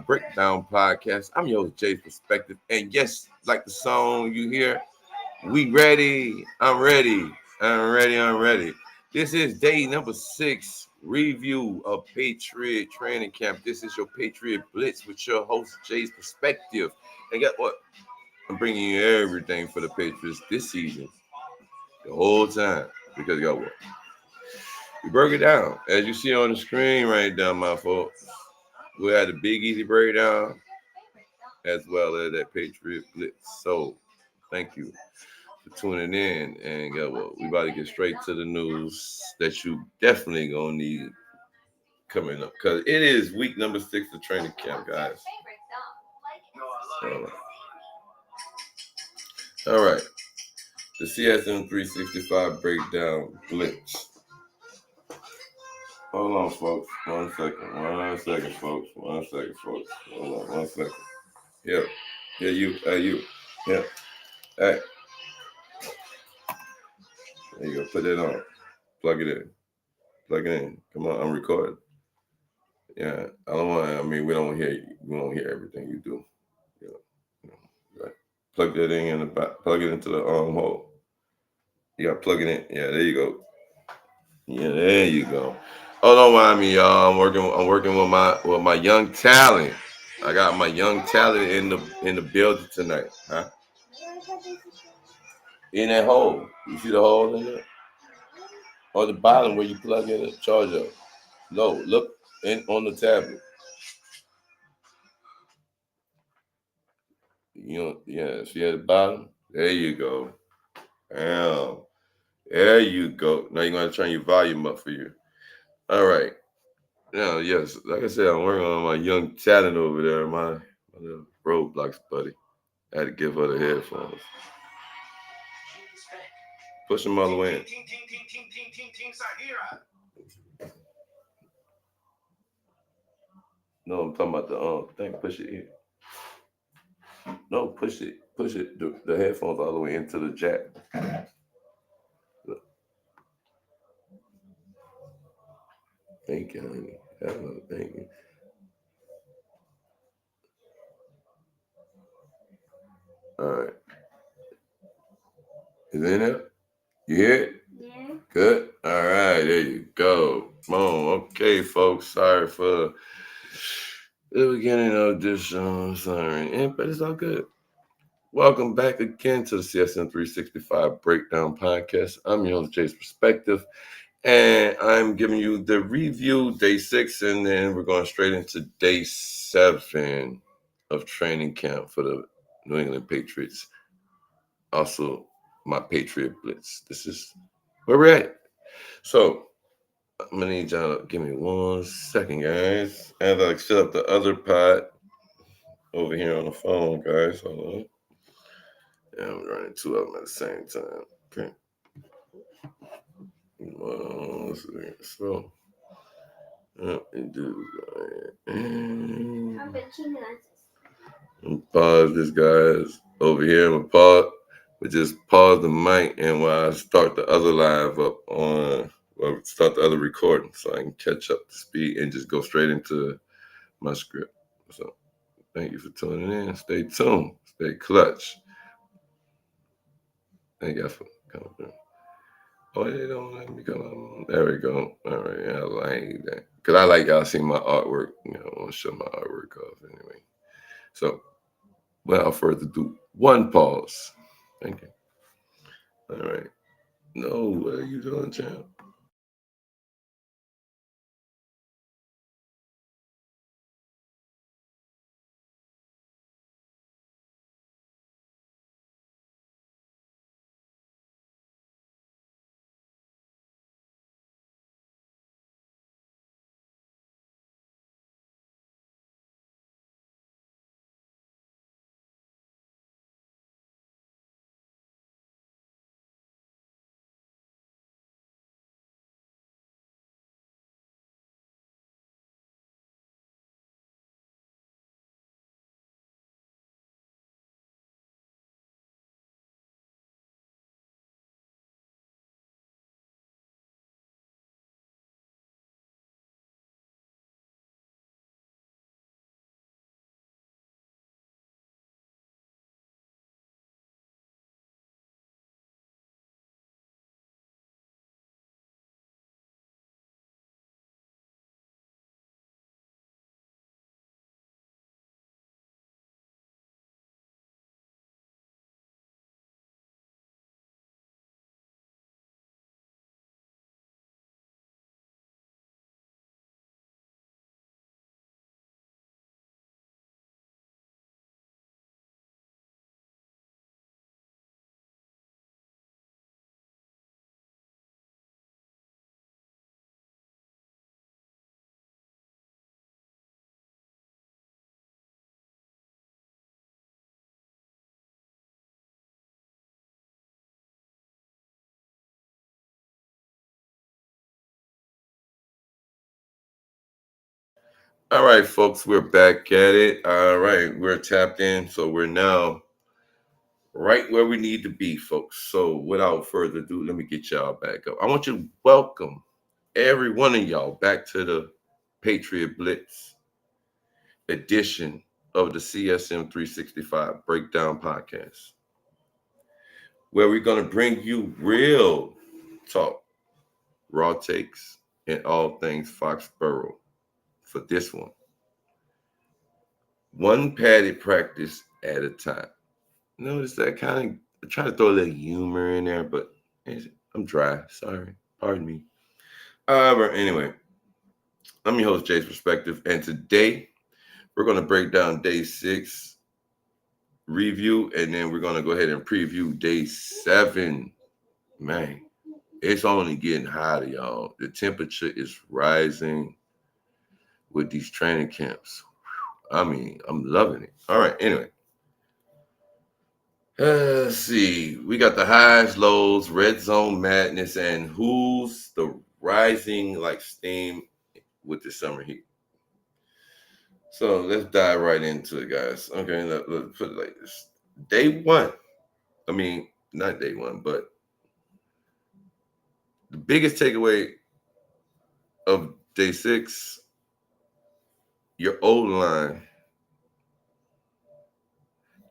Breakdown Podcast. I'm your host, Jay's Perspective. And yes, like the song you hear, we ready. I'm ready. I'm ready. This is day number 6 review of Patriot Training Camp. This is your Patriot Blitz with your host, Jay's Perspective. And guess what? I'm bringing you everything for the Patriots this season, the whole time. Because guess what? We broke it down. As you see on the screen right now, my folks, we had a big easy breakdown as well as that Patriot Blitz. So thank you for tuning in. And guess what? We about to get straight to the news that you definitely gonna need coming up. Because it is week number 6 of training camp, guys. All right. The CSM365 breakdown blitz. Hold on, folks. 1 second. 1 second, folks. 1 second, folks. Hold on, 1 second. Yep. Yeah, you. Yep. Hey. There you go. Put that on. Plug it in. Plug it in. Come on, I'm recording. Yeah. I don't want. I mean, we don't hear. We don't hear everything you do. Right. Plug that in the back. Plug it into the hole. You got to plug it in. Yeah. There you go. Yeah. There you go. Oh, don't mind me, y'all. I'm working with my young talent. I got my young talent in the building tonight. Huh? In that hole. You see the hole in there? On the bottom where you plug in the charger. No, look in on the tablet. You know, yeah, see at the bottom? There you go. Damn. There you go. Now you're gonna turn your volume up for you. All right. Now, yes, like I said, I'm working on my young talent over there, my little Roblox buddy. I had to give her the headphones. Push them all the way in. No, I'm talking about the thing. Push it in. No, push it. Push it. The headphones all the way into the jack. Thank you, honey. Hello, thank you. All right. Is it in there? You hear it? Yeah. Good. All right. There you go. Boom. Okay, folks. Sorry for the beginning of this. Sorry, but it's all good. Welcome back again to the CSM365 Breakdown Podcast. I'm your host, Jay's Perspective, and I'm giving you the review day 6, and then we're going straight into day 7 of training camp for the New England Patriots. Also, my Patriot Blitz. This is where we're at. So, I'm going to need y'all to give me 1 second, guys, as I set up the other pod over here on the phone, guys. Hold on. Yeah, I'm running 2 of them at the same time. Okay. 1 second. So, pause this, guys. Over here, I'm pause. We just pause the mic, and while I start the other live up on, well, start the other recording, so I can catch up to speed and just go straight into my script. So, thank you for tuning in. Stay tuned. Stay clutch. Thank you for coming through. Oh, they don't let me come on. There we go. All right, yeah, I like that. Because I like y'all see my artwork. I want to show my artwork off anyway. So, without further ado, 1 pause. Thank you. All right. No, what are you doing, champ? All right, folks, we're back at it. All right, we're tapped in, so we're now right where we need to be, folks. So without further ado, let me get y'all back up. I want you to welcome every one of y'all back to the Patriot Blitz edition of the CSM365 Breakdown Podcast, where we're going to bring you real talk, raw takes, and all things Foxborough for this one. One padded practice at a time. Notice that kind of I try to throw a little humor in there, but I'm dry. Sorry. Pardon me. But anyway, I'm your host, Jay's Perspective, and today we're going to break down day 6 review, and then we're going to go ahead and preview day 7. Man, it's only getting hotter, y'all. The temperature is rising with these training camps. I mean, I'm loving it. All right, anyway. Let's see. We got the highs, lows, red zone madness, and who's the rising like steam with the summer heat. So let's dive right into it, guys. Okay, let's put it like this. Day 1. I mean, not day 1, but the biggest takeaway of day 6, your old line,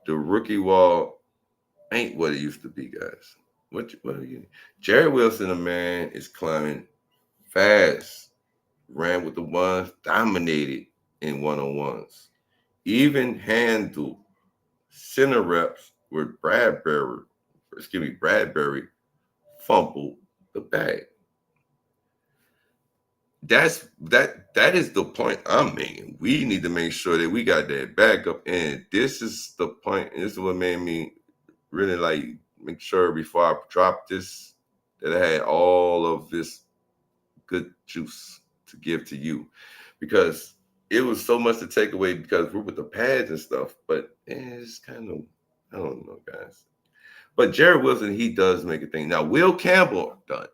the rookie wall ain't what it used to be, guys. What are you? Jerry Wilson, a man, is climbing fast. Ran with the ones, dominated in one-on-ones. Even handled center reps with Bradbury fumbled the bag. That is the point I'm making. We need to make sure that we got that backup. And this is the point, and this is what made me really like make sure before I drop this that I had all of this good juice to give to you, because it was so much to take away because we're with the pads and stuff, but it's kind of, I don't know, guys. But Jared Wilson, he does make a thing. Now, Will Campbell, the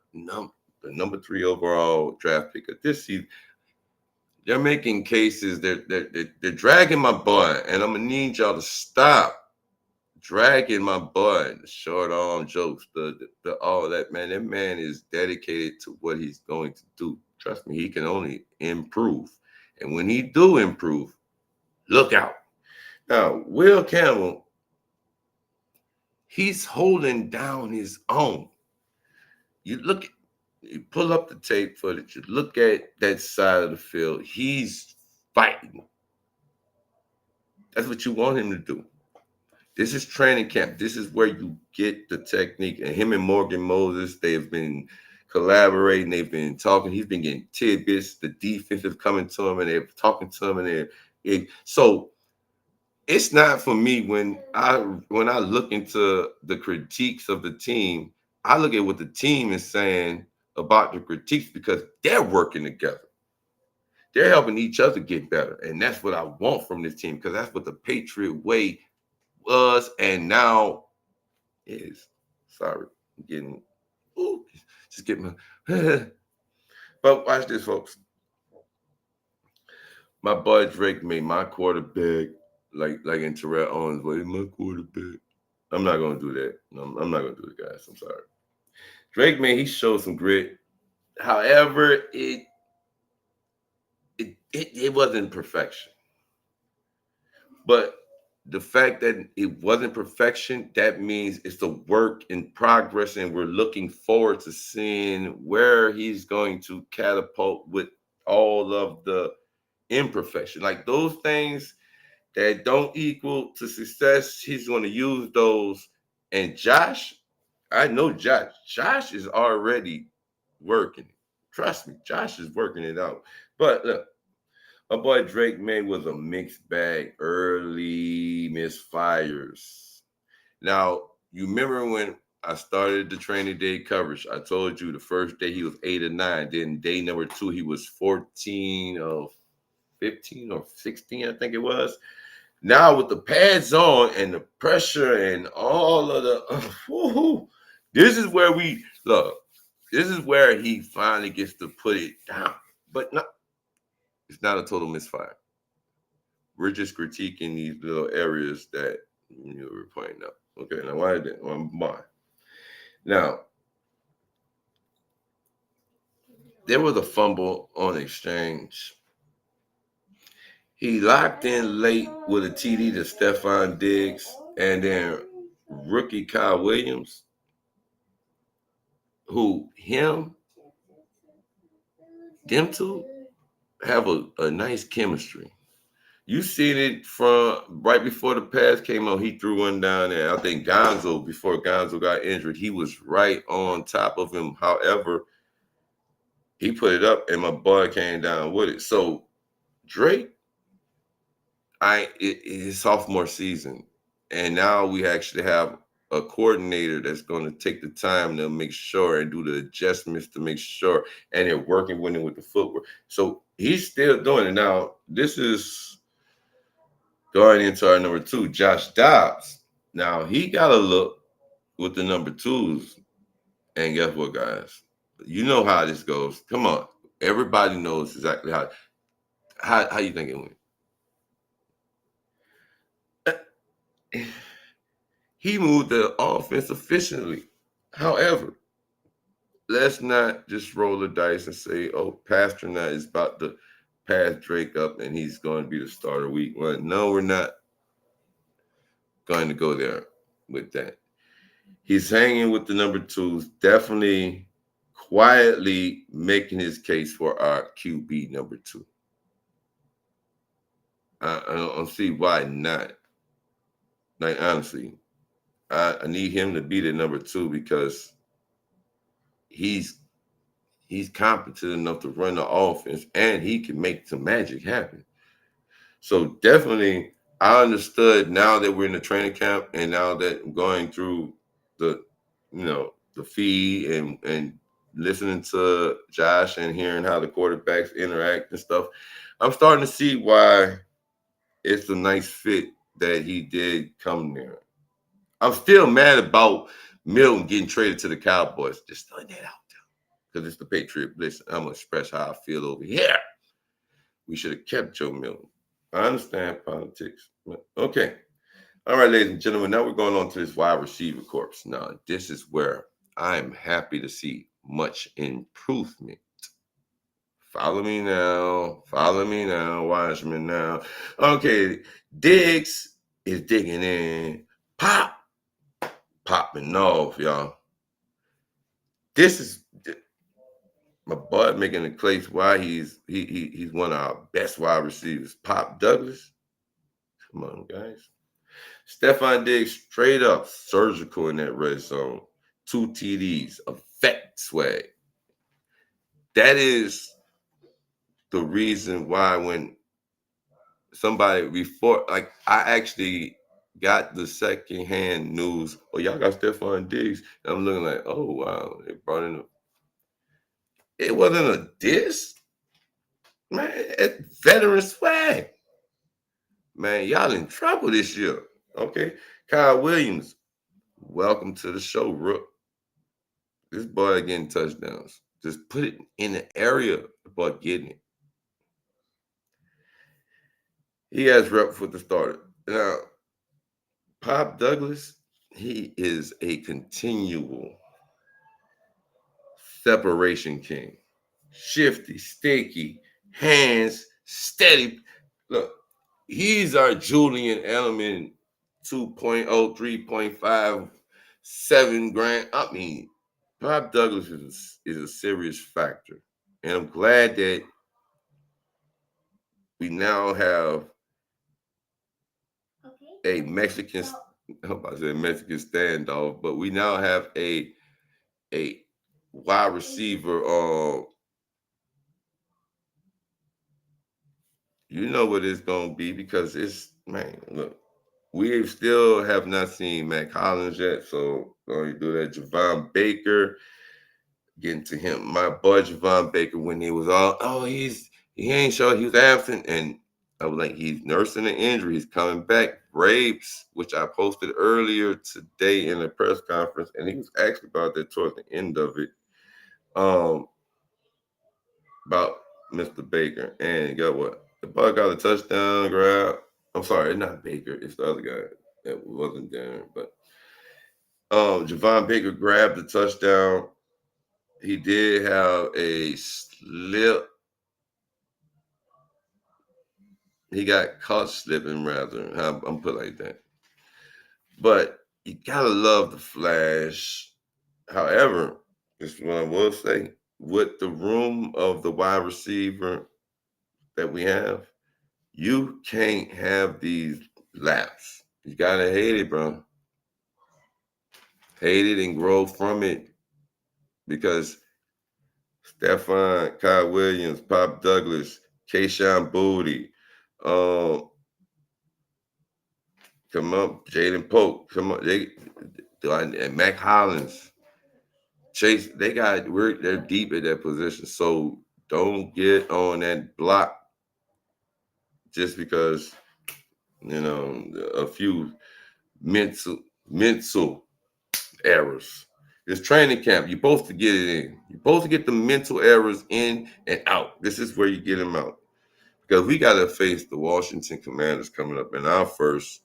number 3 overall draft pick of this season, they're making cases. They're dragging my butt, and I'm gonna need y'all to stop dragging my butt. The short arm jokes, the all that, man. That man is dedicated to what he's going to do. Trust me, he can only improve. And when he do improve, look out. Now, Will Campbell, he's holding down his own. You pull up the tape footage, you look at that side of the field, he's fighting. That's what you want him to do. This is training camp. This is where you get the technique. And him and Morgan Moses, they've been collaborating. They've been talking. He's been getting tidbits. The defense is coming to him, and they're talking to him. So it's not for me when I look into the critiques of the team. I look at what the team is saying about the critiques because they're working together. They're helping each other get better, and that's what I want from this team because that's what the Patriot way was and now is. Sorry, I'm getting just getting my but watch this, folks. My boy Drake made my quarterback like in Terrell Owens, but he's my quarterback. I'm not gonna do that. No, I'm not gonna do it, guys. I'm sorry. Drake, man, he showed some grit. However, it wasn't perfection. But the fact that it wasn't perfection, that means it's a work in progress, and we're looking forward to seeing where he's going to catapult with all of the imperfection. Like those things that don't equal to success, he's going to use those. And Josh, I know Josh. Josh is already working. Trust me, Josh is working it out. But look, my boy Drake May was a mixed bag, early misfires. Now, you remember when I started the training day coverage, I told you the first day he was 8 or 9. Then day number 2, he was 14 or 15 or 16, I think it was. Now with the pads on and the pressure and all of the, this is where we look. This is where he finally gets to put it down. But not It's not a total misfire. We're just critiquing these little areas that you were pointing out. Okay, now why did why? Now, there was a fumble on exchange. He locked in late with a TD to Stephon Diggs, and then rookie Kyle Williams, them two have a nice chemistry. You seen it from right before the pass came on. He threw one down there. I think Gonzo, before Gonzo got injured, he was right on top of him. However, he put it up, and my boy came down with it. So Drake, his sophomore season, and now we actually have a coordinator that's going to take the time to make sure and do the adjustments to make sure, and they're working with him with the footwork. So he's still doing it. Now, this is going into our number 2, Josh Dobbs. Now, he got a look with the number 2s, and guess what, guys? You know how this goes. Come on. Everybody knows exactly how you think it went. He moved the offense efficiently. However, let's not just roll the dice and say, oh, Pastrana is about to pass Drake up and he's going to be the starter week 1. No, we're not going to go there with that. He's hanging with the number 2s, definitely quietly making his case for our QB number 2. I don't see why not. Like, honestly, I need him to be the number 2 because he's competent enough to run the offense and he can make some magic happen. So definitely, I understood now that we're in the training camp and now that I'm going through the, the feed and listening to Josh and hearing how the quarterbacks interact and stuff, I'm starting to see why it's a nice fit that he did come there. I'm still mad about Milton getting traded to the Cowboys. Just throwing that out there because it's the Patriots Blitz. I'm gonna express how I feel over here. We should have kept Joe Milton. I understand politics. Okay. All right, ladies and gentlemen. Now we're going on to this wide receiver corps. Now, this is where I'm happy to see much improvement. Follow me now. Follow me now. Watch me now. Okay. Diggs is digging in. Popping off, y'all. This is my boy making a case why he's one of our best wide receivers. Pop Douglas. Come on, guys. Stephon Diggs straight up surgical in that red zone. 2 TDs, effect swag. That is the reason why when somebody before, like I actually got the secondhand news, oh, y'all got Stephon Diggs. And I'm looking like, oh, wow, they brought in it wasn't a diss. Man, it's veteran swag. Man, y'all in trouble this year. Okay. Kyle Williams, welcome to the show, Rook. This boy getting touchdowns. Just put it in the area about getting it. He has rep with the starter. Now, Pop Douglas, he is a continual separation king. Shifty, sticky, hands, steady. Look, he's our Julian Edelman 2.0, 3.5, 7 grand. I mean, Bob Douglas is a serious factor. And I'm glad that we now have a Mexican, I'm about to say Mexican standoff, but we now have a wide receiver. You know what it's gonna be because it's, man. Look, we still have not seen Matt Collins yet, so going to do that. Javon Baker, getting to him. My boy Javon Baker, when he was all, oh, he ain't sure he was absent, and I was like, he's nursing an injury. He's coming back. Braves, which I posted earlier today in a press conference, and he was actually about that towards the end of it. About Mr. Baker. And got what? The ball got a touchdown grab. I'm sorry, it's not Baker. It's the other guy that wasn't there. But Javon Baker grabbed the touchdown. He did have a slip. He got caught slipping, rather. I'm put like that. But you gotta love the flash. However, this is what I will say. With the room of the wide receiver that we have, you can't have these laps. You gotta hate it, bro. Hate it and grow from it. Because Stephon, Kyle Williams, Pop Douglas, Kayshawn Booty, um, come up, Jaden Polk, come on, and Mac Hollins, Chase. They're deep at that position. So don't get on that block just because a few mental errors. It's training camp. You're supposed to get it in. You're supposed to get the mental errors in and out. This is where you get them out. Because we got to face the Washington Commanders coming up in our first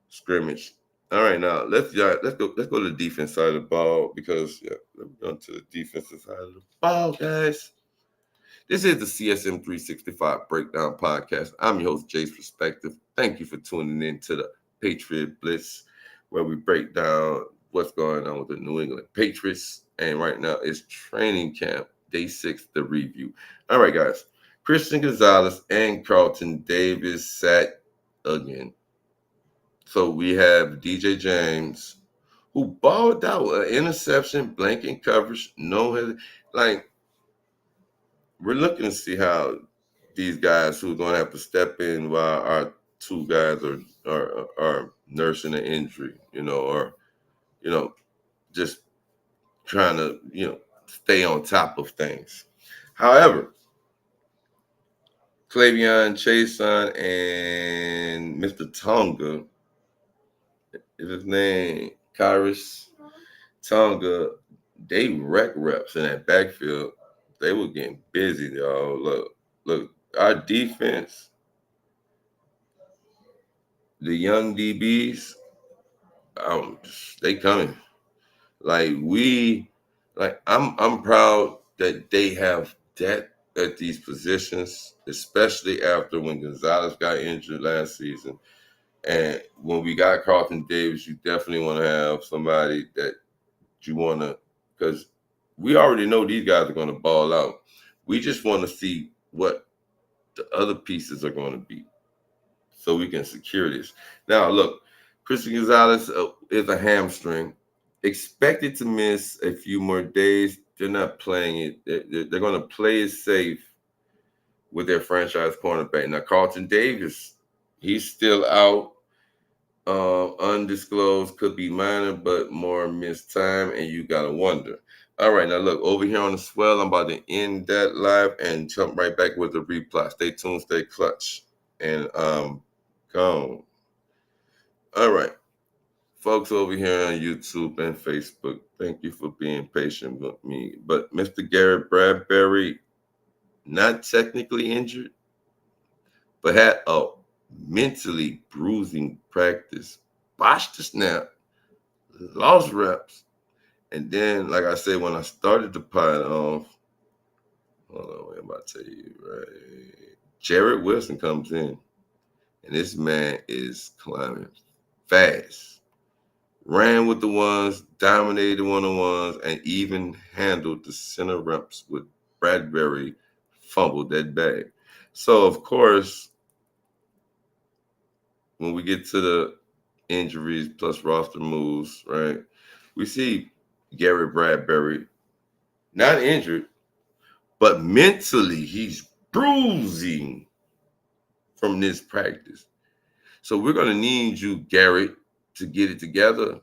scrimmage. All right, now let's go to the defense side of the ball because let's go to the defensive side of the ball, guys. This is the CSM365 Breakdown Podcast. I'm your host, Jay's Perspective. Thank you for tuning in to the Patriots Blitz, where we break down what's going on with the New England Patriots. And right now it's training camp, day 6, the review. All right, guys. Christian Gonzalez and Carlton Davis sat again. So we have DJ James, who balled out an interception, blanking coverage, like we're looking to see how these guys who are going to have to step in while our two guys are nursing an injury, or just trying to stay on top of things. However, Clavion Chason and Mr. Tonga is his name, Kyrus Tonga, they wreck reps in that backfield. They were getting busy, y'all. Look, our defense, the young DBs, they coming. I'm proud that they have depth at these positions, especially after when Gonzalez got injured last season. And when we got Carlton Davis, you definitely want to have somebody that you want to, because we already know these guys are going to ball out. We just want to see what the other pieces are going to be so we can secure this. Now, look, Christian Gonzalez is a hamstring. Expected to miss a few more days. They're not playing it. They're going to play it safe with their franchise cornerback. Now, Carlton Davis, he's still out. Undisclosed, could be minor, but more missed time, and you gotta wonder. All right, now look over here on the swell. I'm about to end that live and jump right back with the reply. Stay tuned, stay clutch, and gone. All right, folks over here on YouTube and Facebook, thank you for being patient with me. But Mr. Garrett Bradbury, not technically injured, but had a mentally bruising practice, botched the snap, lost reps. And then, like I said, when I started the pod off, hold on, what am I tell you, right? Jared Wilson comes in, and this man is climbing fast. Ran with the ones, dominated one-on-ones, and even handled the center reps with Bradbury fumbled that bag. So, of course, when we get to the injuries plus roster moves, right, we see Garrett Bradbury not injured, but mentally he's bruising from this practice. So we're going to need you, Garrett, to get it together,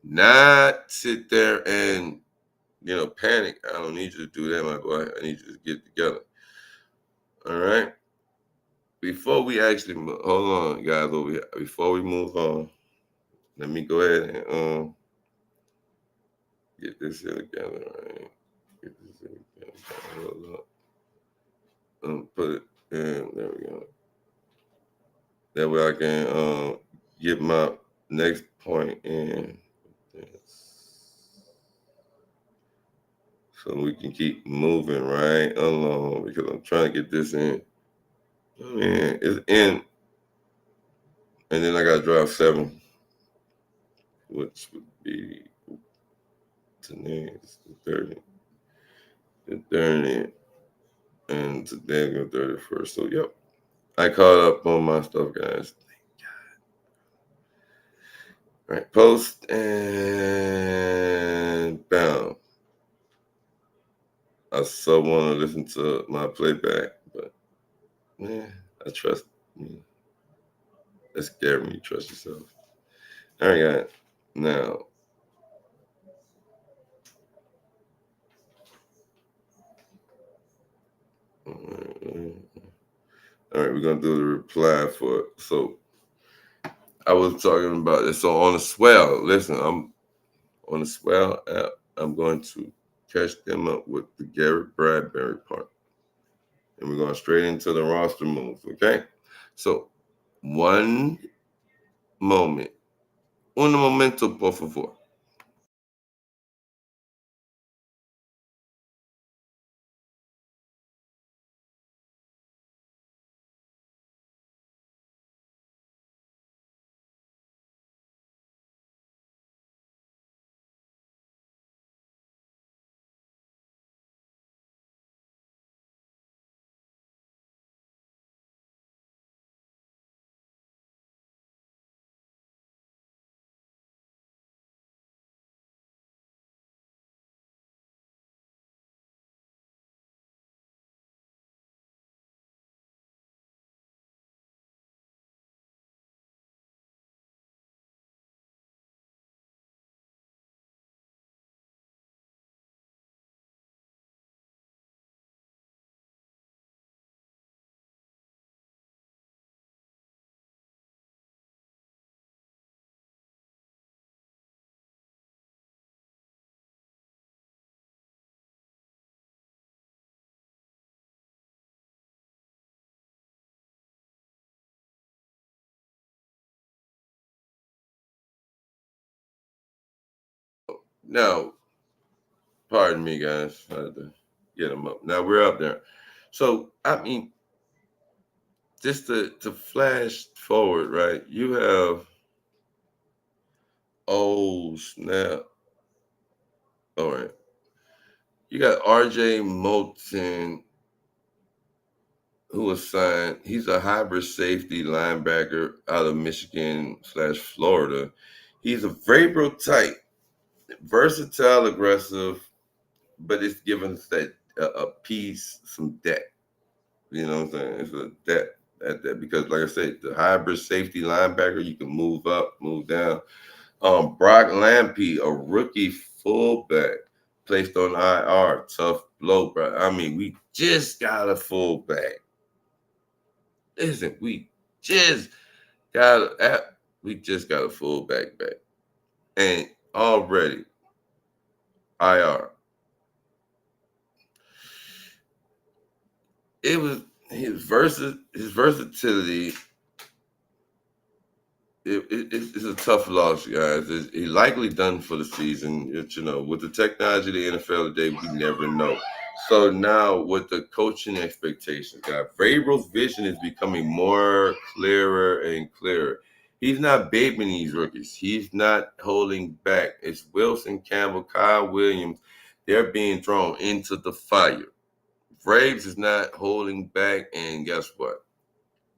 not sit there and, panic. I don't need you to do that, my boy. I need you to get it together. All right. Before we actually hold on, guys, over here. Before we move on, let me go ahead and get this here together. All right. Get this here together. Hold up. put it in. There we go. That way I can get my next point in. So we can keep moving right along because I'm trying to get this in. Man, it's in. And then I got to drive 7, which would be today's the 30th. The 30th. And today I'm 31st. So, yep. I caught up on my stuff, guys. All right, post and bam. I so want to listen to my playback, but man, I trust me. That's scary when you trust yourself. All right, guys. Now, all right, we're gonna do the reply for it. So I was talking about this. So on the swell, listen, I'm on the swell app. I'm going to catch them up with the Garrett Bradbury part, and we're going straight into the roster moves. Okay, so one moment, un momento, por favor. Now, pardon me, guys. I had to get them up. Now we're up there. So I mean, just to flash forward, right? You have snap. All right. You got RJ Moulton, who was signed. He's a hybrid safety linebacker out of Michigan/Florida. He's a variable type, versatile, aggressive, but it's giving us that a piece, some depth. You know what I'm saying? It's a depth at that because, like I said, the hybrid safety linebacker, you can move up, move down. Brock Lampy, a rookie fullback, placed on IR, tough blow, bro. I mean, we just got a fullback. Listen, just got a we just got a fullback back, and already IR. It was his versatility. It's a tough loss, guys. He's likely done for the season. With the technology of the NFL today, we never know. So now with the coaching expectations, guys, Vrabel's vision is becoming more clearer and clearer. He's not babying these rookies. He's not holding back. It's Wilson, Campbell, Kyle Williams. They're being thrown into the fire. Vrabes is not holding back, and guess what?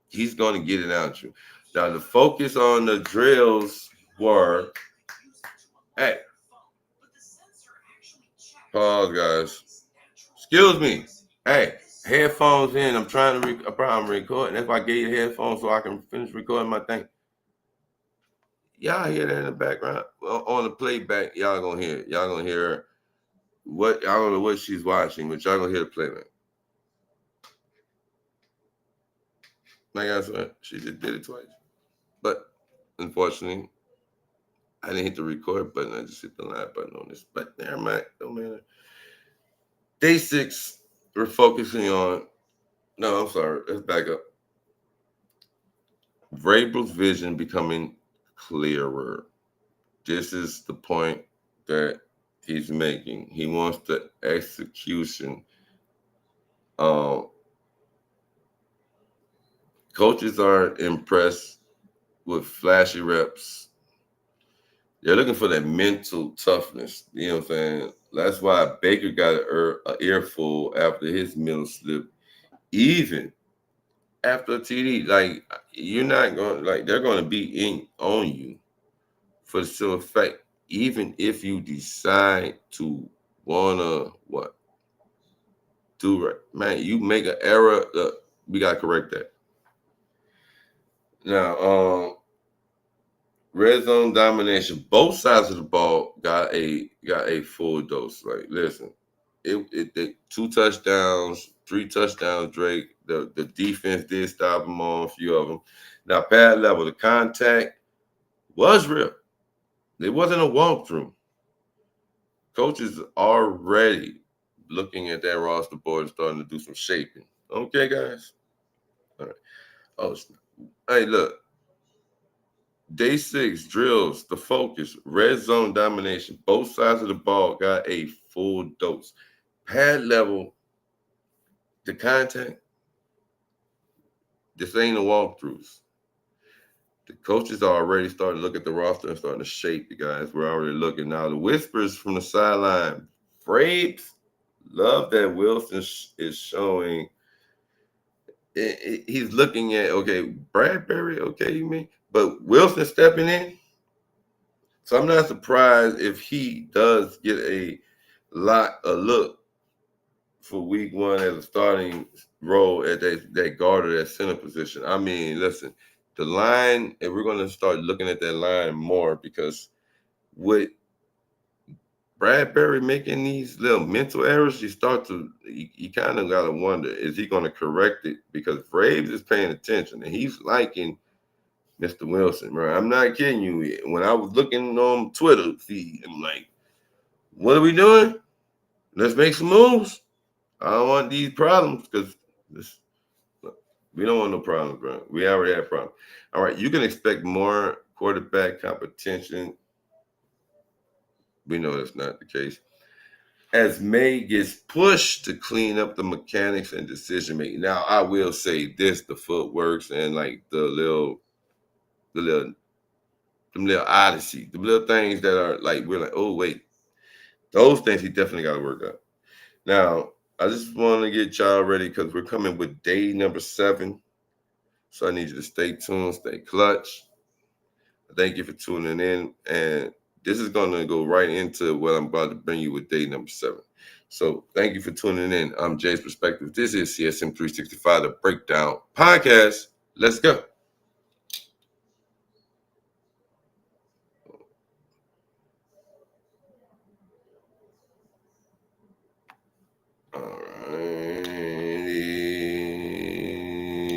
He's going to get it out you. Now, the focus on the drills were, hey, pause, guys. Excuse me. Hey, headphones in. I'm trying to I'm recording. That's why I gave you headphones so I can finish recording my thing. Y'all hear that in the background? Well, on the playback, y'all gonna hear it. Y'all gonna hear what, I don't know what she's watching, but y'all gonna hear the playback. Like I said, she just did it twice. But unfortunately, I didn't hit the record button. I just hit the live button on this. But never mind. Don't matter. Day 6, we're focusing on No, I'm sorry. Let's back up. Vrabel's vision becoming clearer. This is the point that he's making. He wants the execution. Um, Coaches are impressed with flashy reps. They're looking for that mental toughness. You know what I'm saying? That's why Baker got an earful after his mental slip. Even after a TD, like you're not going, like they're going to be in on you for the simple fact. Even if you decide to wanna what do right, man, you make an error. We gotta correct that. Now, red zone domination. Both sides of the ball got a full dose. Like, listen, it 2 touchdowns, 3 touchdowns. Drake. The defense did stop him on a few of them. Now, pad level, the contact was real. It wasn't a walkthrough. Coaches already looking at that roster board and starting to do some shaping. Okay, guys. All right. Oh, hey, look. Day 6 drills, the focus, red zone domination. Both sides of the ball got a full dose. Pad level, the contact. This ain't a walkthroughs. The coaches are already starting to look at the roster and starting to shape the guys. We're already looking now. The whispers from the sideline. Braves love that Wilson is showing. He's looking at, okay, Bradbury, okay, you mean? But Wilson stepping in. So I'm not surprised if he does get a look for week 1 as a starting role at that guard or that center position. I mean, listen, the line, and we're going to start looking at that line more because with Bradbury making these little mental errors, you kind of got to wonder, is he going to correct it? Because Braves is paying attention and he's liking Mr. Wilson, bro. I'm not kidding you. When I was looking on Twitter feed, I'm like, what are we doing? Let's make some moves. I don't want these problems because we don't want no problems, bro. We already have problems. All right, you can expect more quarterback competition. We know that's not the case. As May gets pushed to clean up the mechanics and decision making. Now, I will say this: the footworks and like the little, them little odyssey, the little things that are like we're like, oh wait, those things he definitely got to work out. Now, I just want to get y'all ready because we're coming with day number 7. So I need you to stay tuned, stay clutch. Thank you for tuning in. And this is going to go right into what I'm about to bring you with day number 7. So thank you for tuning in. I'm Jay's Perspective. This is CSM365, the Breakdown Podcast. Let's go.